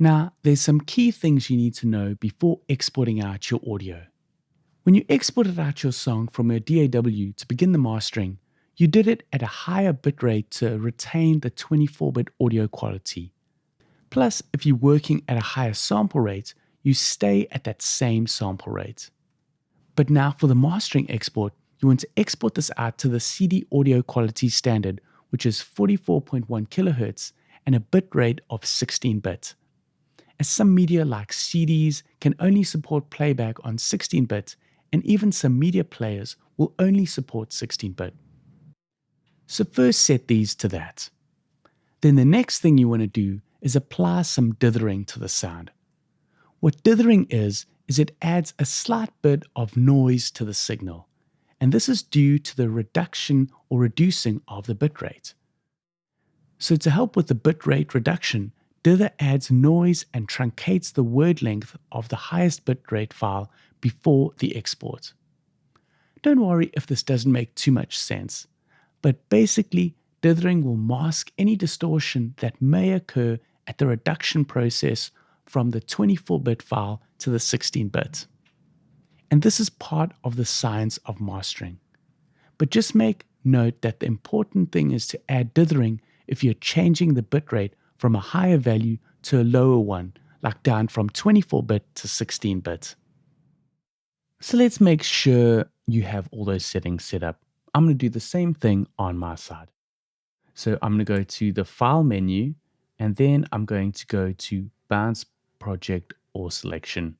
Now, there's some key things you need to know before exporting out your audio. When you exported out your song from your DAW to begin the mastering, you did it at a higher bitrate to retain the 24-bit audio quality. Plus, if you're working at a higher sample rate, you stay at that same sample rate. But now for the mastering export, you want to export this out to the CD audio quality standard, which is 44.1 kHz and a bitrate of 16-bit. As some media like CDs can only support playback on 16-bit, and even some media players will only support 16-bit. So first set these to that. Then the next thing you want to do is apply some dithering to the sound. What dithering is it adds a slight bit of noise to the signal, and this is due to the reduction or reducing of the bitrate. So to help with the bitrate reduction, dither adds noise and truncates the word length of the highest bitrate file before the export. Don't worry if this doesn't make too much sense, but basically dithering will mask any distortion that may occur at the reduction process from the 24-bit file to the 16-bit. And this is part of the science of mastering. But just make note that the important thing is to add dithering if you're changing the bitrate from a higher value to a lower one, like down from 24-bit to 16-bit. So let's make sure you have all those settings set up. I'm going to do the same thing on my side. So I'm going to go to the File menu, and then I'm going to go to Bounce Project or Selection.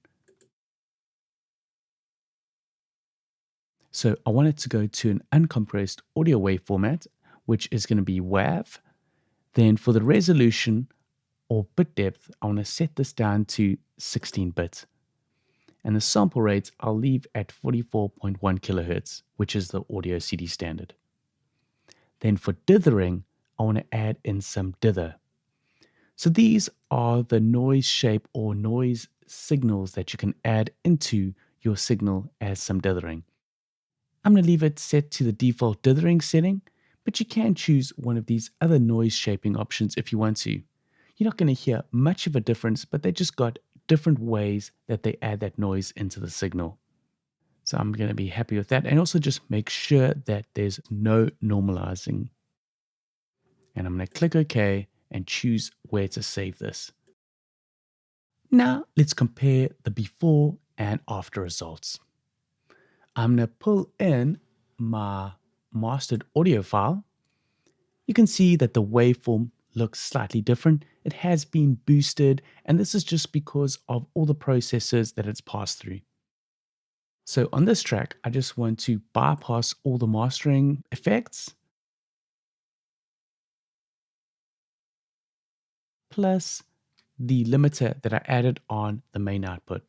So I want it to go to an uncompressed audio wave format, which is going to be WAV. Then for the resolution or bit depth, I want to set this down to 16-bit. And the sample rates I'll leave at 44.1 kHz, which is the audio CD standard. Then for dithering, I want to add in some dither. So these are the noise shape or noise signals that you can add into your signal as some dithering. I'm going to leave it set to the default dithering setting, but you can choose one of these other noise shaping options if you want to. You're not going to hear much of a difference, but they just got different ways that they add that noise into the signal. So I'm going to be happy with that. And also just make sure that there's no normalizing. And I'm going to click OK and choose where to save this. Now let's compare the before and after results. I'm going to pull in my mastered audio file. You can see that the waveform looks slightly different. It has been boosted, and this is just because of all the processes that it's passed through. So on this track, I just want to bypass all the mastering effects, plus the limiter that I added on the main output.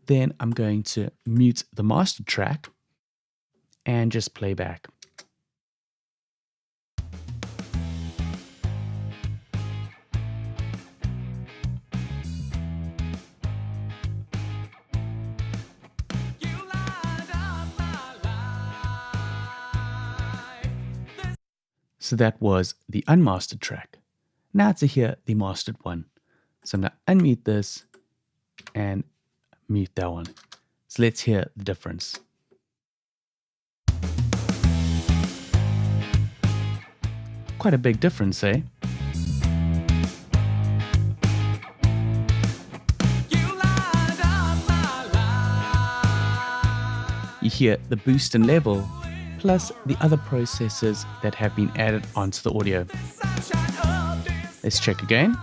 Then I'm going to mute the master track and just play back. So that was the unmastered track. Now to hear the mastered one. So I'm going to unmute this and mute that one. So let's hear the difference. Quite a big difference, eh? You hear the boost and level, plus the other processes that have been added onto the audio. Let's check again.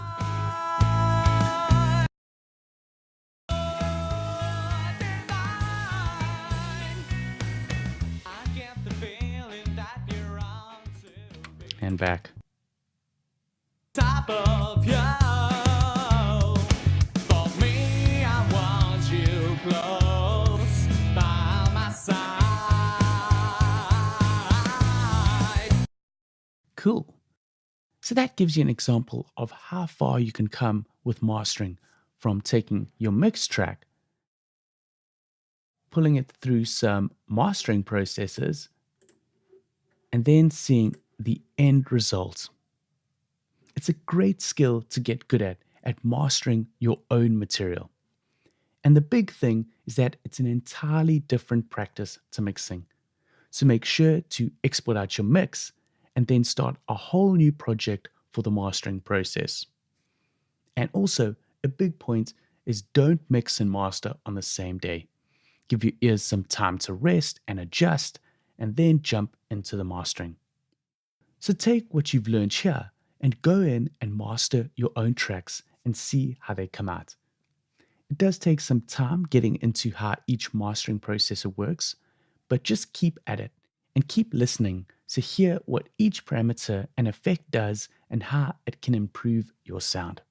And back. Top of you. For me, I want you close by my side. Cool. So that gives you an example of how far you can come with mastering, from taking your mix track, pulling it through some mastering processes, and then seeing the end result. It's a great skill to get good at, at mastering your own material. And the big thing is that it's an entirely different practice to mixing. So make sure to export out your mix and then start a whole new project for the mastering process. And also, a big point is don't mix and master on the same day. Give your ears some time to rest and adjust, and then jump into the mastering. So take what you've learned here and go in and master your own tracks and see how they come out. It does take some time getting into how each mastering processor works, but just keep at it and keep listening to hear what each parameter and effect does and how it can improve your sound.